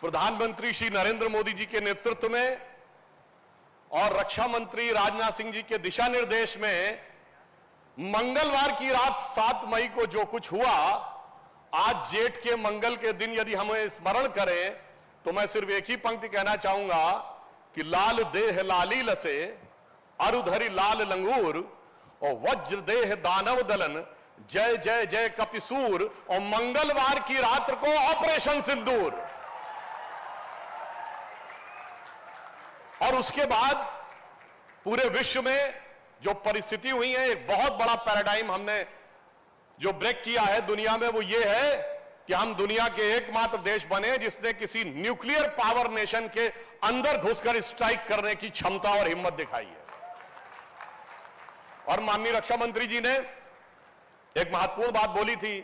प्रधानमंत्री श्री नरेंद्र मोदी जी के नेतृत्व में और रक्षा मंत्री राजनाथ सिंह जी के दिशा निर्देश में मंगलवार की रात 7 मई को जो कुछ हुआ, आज जेठ के मंगल के दिन यदि हमें स्मरण करें तो मैं सिर्फ एक ही पंक्ति कहना चाहूंगा कि लाल देह लाली लसे, अरुधरी लाल लंगूर और वज्र देह दानव दलन, जय जय जय कपिसूर, और मंगलवार की रात को ऑपरेशन सिंदूर। और उसके बाद पूरे विश्व में जो परिस्थिति हुई है, एक बहुत बड़ा पैराडाइम हमने जो ब्रेक किया है दुनिया में, वो ये है कि हम दुनिया के एकमात्र देश बने जिसने किसी न्यूक्लियर पावर नेशन के अंदर घुसकर स्ट्राइक करने की क्षमता और हिम्मत दिखाई है। और माननीय रक्षा मंत्री जी ने एक महत्वपूर्ण बात बोली थी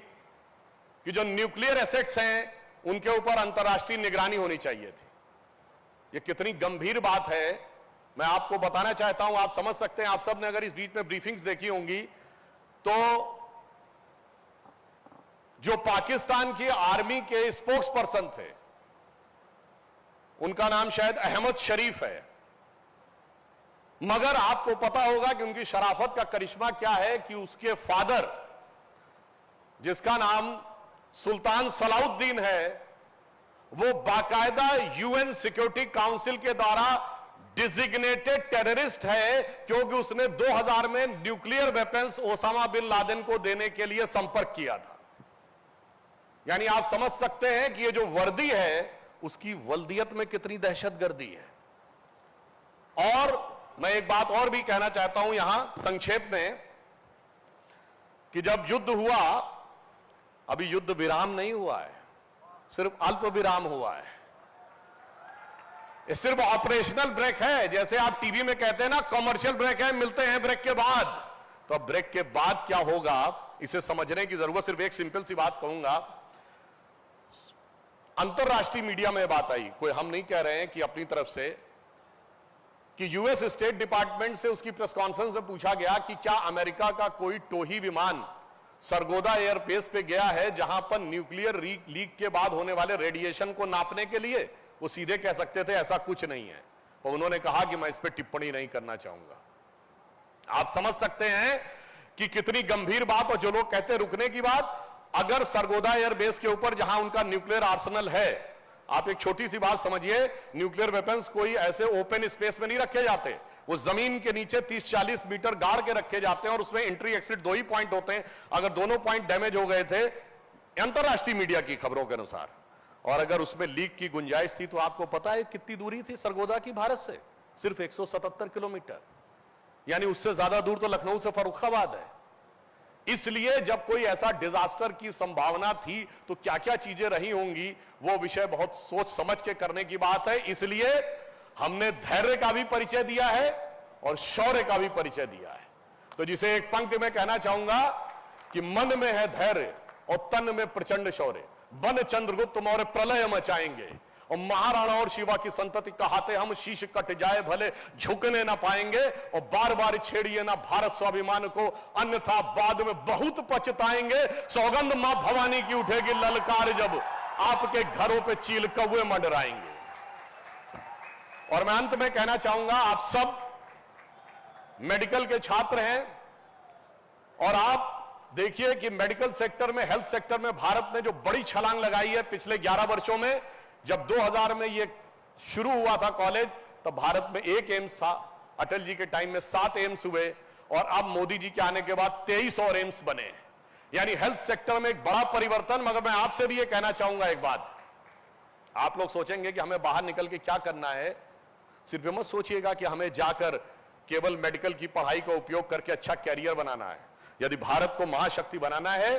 कि जो न्यूक्लियर एसेट्स हैं उनके ऊपर अंतर्राष्ट्रीय निगरानी होनी चाहिए थी। ये कितनी गंभीर बात है मैं आपको बताना चाहता हूं, आप समझ सकते हैं। आप सब ने अगर इस बीच में ब्रीफिंग्स देखी होंगी तो जो पाकिस्तान की आर्मी के स्पोक्स पर्सन थे, उनका नाम शायद अहमद शरीफ है, मगर आपको पता होगा कि उनकी शराफत का करिश्मा क्या है कि उसके फादर, जिसका नाम सुल्तान सलाउद्दीन है, वो बाकायदा यूएन सिक्योरिटी काउंसिल के द्वारा डिजिग्नेटेड टेररिस्ट है, क्योंकि उसने 2000 में nuclear weapons Osama bin Laden को देने के लिए संपर्क किया था। यानी आप समझ सकते हैं कि ये जो वर्दी है उसकी वल्दियत में कितनी दहशतगर्दी है। और मैं एक बात और भी कहना चाहता हूं यहां संक्षेप में कि जब युद्ध हुआ, अभी युद्ध विराम नहीं हुआ है, सिर्फ अल्प विराम हुआ है। ये सिर्फ ऑपरेशनल ब्रेक है। जैसे आप टीवी में कहते हैं ना कमर्शियल ब्रेक है, मिलते हैं ब्रेक के बाद। तो अब ब्रेक के बाद क्या होगा इसे समझने की जरूरत। सिर्फ एक सिंपल सी बात कहूंगा, अंतरराष्ट्रीय मीडिया में बात आई, कोई हम नहीं कह रहे हैं कि अपनी तरफ से, कि यूएस स्टेट डिपार्टमेंट से उसकी प्रेस कॉन्फ्रेंस में पूछा गया कि क्या अमेरिका का कोई टोही विमान सरगोदा एयरबेस पे गया है जहां पर न्यूक्लियर लीक के बाद होने वाले रेडिएशन को नापने के लिए। वो सीधे कह सकते थे ऐसा कुछ नहीं है, पर उन्होंने कहा कि मैं इस पर टिप्पणी नहीं करना चाहूंगा। आप समझ सकते हैं कि कितनी गंभीर बात। और जो लोग कहते हैं रुकने की बात, अगर सरगोदा एयरबेस के ऊपर जहां उनका न्यूक्लियर आर्सेनल है, आप एक छोटी सी बात समझिए, न्यूक्लियर वेपन्स कोई ऐसे ओपन स्पेस में नहीं रखे जाते, वो जमीन के नीचे 30-40 मीटर गाड़ के रखे जाते हैं और उसमें एंट्री एक्सिट 2 ही पॉइंट होते हैं। अगर दोनों पॉइंट डैमेज हो गए थे अंतरराष्ट्रीय मीडिया की खबरों के अनुसार, और अगर उसमें लीक की गुंजाइश थी, तो आपको पता है कितनी दूरी थी सरगोदा की भारत से? सिर्फ 177 किलोमीटर। यानी उससे ज्यादा दूर तो लखनऊ से फर्रुखाबाद है। इसलिए जब कोई ऐसा डिजास्टर की संभावना थी तो क्या क्या चीजें रही होंगी, वो विषय बहुत सोच समझ के करने की बात है। इसलिए हमने धैर्य का भी परिचय दिया है और शौर्य का भी परिचय दिया है। तो जिसे एक पंक्ति में कहना चाहूंगा कि मन में है धैर्य और तन में प्रचंड शौर्य, बन चंद्रगुप्त मौर्य प्रलय मचाएंगे, और महाराणा और शिवा की संतति कहाते हम शीश कट जाए भले झुकने ना पाएंगे, और बार बार छेड़िए ना भारत स्वाभिमान को, अन्यथा बाद में बहुत पछताएंगे। सौगंध मां भवानी की उठेगी ललकार जब आपके घरों पे चील कौवे मंडराएंगे। और मैं अंत में कहना चाहूंगा, आप सब मेडिकल के छात्र हैं और आप देखिए कि मेडिकल सेक्टर में, हेल्थ सेक्टर में भारत ने जो बड़ी छलांग लगाई है पिछले 11 वर्षों में। जब 2000 में ये शुरू हुआ था कॉलेज, तब भारत में 1 एम्स था, अटल जी के टाइम में 7 एम्स हुए, और अब मोदी जी के आने के बाद 23 और एम्स बने। यानी हेल्थ सेक्टर में एक बड़ा परिवर्तन। मगर मैं आपसे भी ये कहना चाहूंगा एक बात, आप लोग सोचेंगे कि हमें बाहर निकल के क्या करना है। सिर्फ ये मत सोचिएगा कि हमें जाकर केवल मेडिकल की पढ़ाई का उपयोग करके अच्छा कैरियर बनाना है। यदि भारत को महाशक्ति बनाना है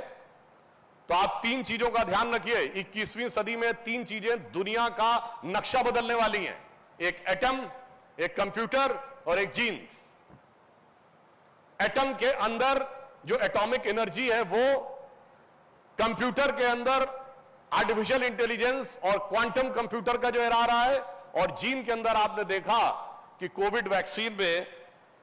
तो आप 3 चीजों का ध्यान रखिए। 21वीं सदी में 3 चीजें दुनिया का नक्शा बदलने वाली हैं, एक एटम, एक कंप्यूटर और एक जीन्स। एटम के अंदर जो एटॉमिक एनर्जी है वो, कंप्यूटर के अंदर आर्टिफिशियल इंटेलिजेंस और क्वांटम कंप्यूटर का जो आ रहा है, और जीन के अंदर आपने देखा कि कोविड वैक्सीन में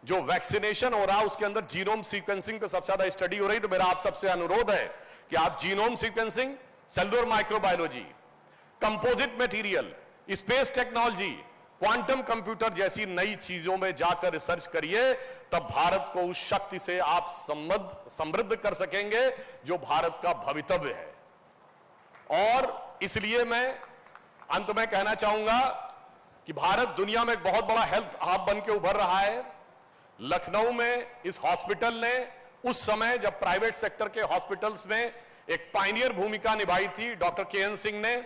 जो वैक्सीनेशन हो रहा है उसके अंदर जीनोम सीक्वेंसिंग पे सबसे ज्यादा स्टडी हो रही। तो मेरा आप सबसे अनुरोध है कि आप genome sequencing, cellular microbiology, composite material, space technology, quantum computer जैसी नई चीजों में जाकर रिसर्च करिए, तब भारत को उस शक्ति से आप समृद्ध कर सकेंगे जो भारत का भवितव्य है। और इसलिए मैं अंत में कहना चाहूंगा कि भारत दुनिया में एक बहुत बड़ा हेल्थ हब बन के उभर रहा है। लखनऊ में इस हॉस्पिटल ने उस समय जब प्राइवेट सेक्टर के हॉस्पिटल्स में एक पायनियर भूमिका निभाई थी डॉक्टर के.एन. सिंह ने,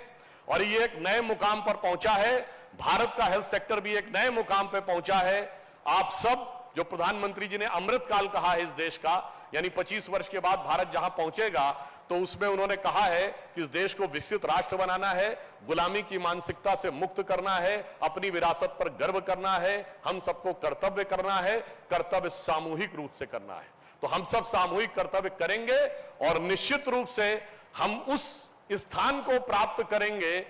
और ये एक नए मुकाम पर पहुंचा है। भारत का हेल्थ सेक्टर भी एक नए मुकाम पर पहुंचा है। आप सब, जो प्रधानमंत्री जी ने अमृत काल कहा है इस देश का, यानी 25 वर्ष के बाद भारत जहां पहुंचेगा, तो उसमें उन्होंने कहा है कि इस देश को विकसित राष्ट्र बनाना है, गुलामी की मानसिकता से मुक्त करना है, अपनी विरासत पर गर्व करना है, हम सबको कर्तव्य करना है, कर्तव्य सामूहिक रूप से करना है। तो हम सब सामूहिक कर्तव्य करेंगे और निश्चित रूप से हम उस स्थान को प्राप्त करेंगे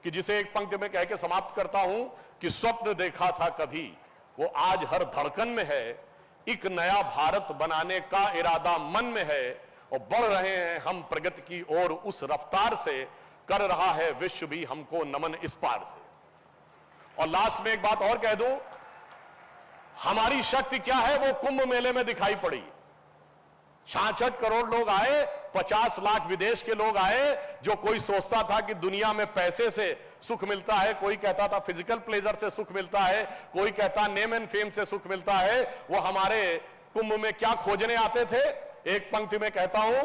कि जिसे एक पंक्ति में कह के समाप्त करता हूं कि स्वप्न देखा था कभी, वो आज हर धड़कन में है। एक नया भारत बनाने का इरादा मन में है और बढ़ रहे हैं हम प्रगति की ओर उस रफ्तार से, कर रहा है विश्व भी हमको नमन इस पार से। और लास्ट में एक बात और कह दूं, हमारी शक्ति क्या है वो कुंभ मेले में दिखाई पड़ी। 66 करोड़ लोग आए, 50 लाख विदेश के लोग आए। जो कोई सोचता था कि दुनिया में पैसे से सुख मिलता है, कोई कहता था फिजिकल प्लेजर से सुख मिलता है, कोई कहता नेम एंड फेम से सुख मिलता है, वो हमारे कुंभ में क्या खोजने आते थे? एक पंक्ति में कहता हूं,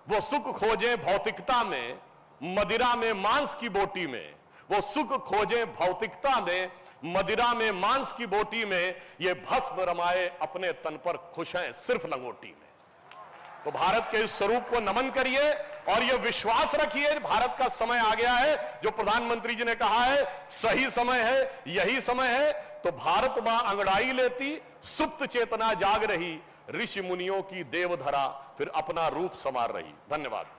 वो सुख खोजे भौतिकता में, मदिरा में मांस की बोटी में। वो सुख खोजे भौतिकता में, मदिरा में मांस की बोटी में, ये भस्म रमाए अपने तन पर, खुश हैं सिर्फ लंगोटी में। तो भारत के इस स्वरूप को नमन करिए और यह विश्वास रखिए भारत का समय आ गया है। जो प्रधानमंत्री जी ने कहा है सही समय है, यही समय है। तो भारत मां अंगड़ाई लेती, सुप्त चेतना जाग रही, ऋषि मुनियों की देवधरा फिर अपना रूप संवार रही। धन्यवाद।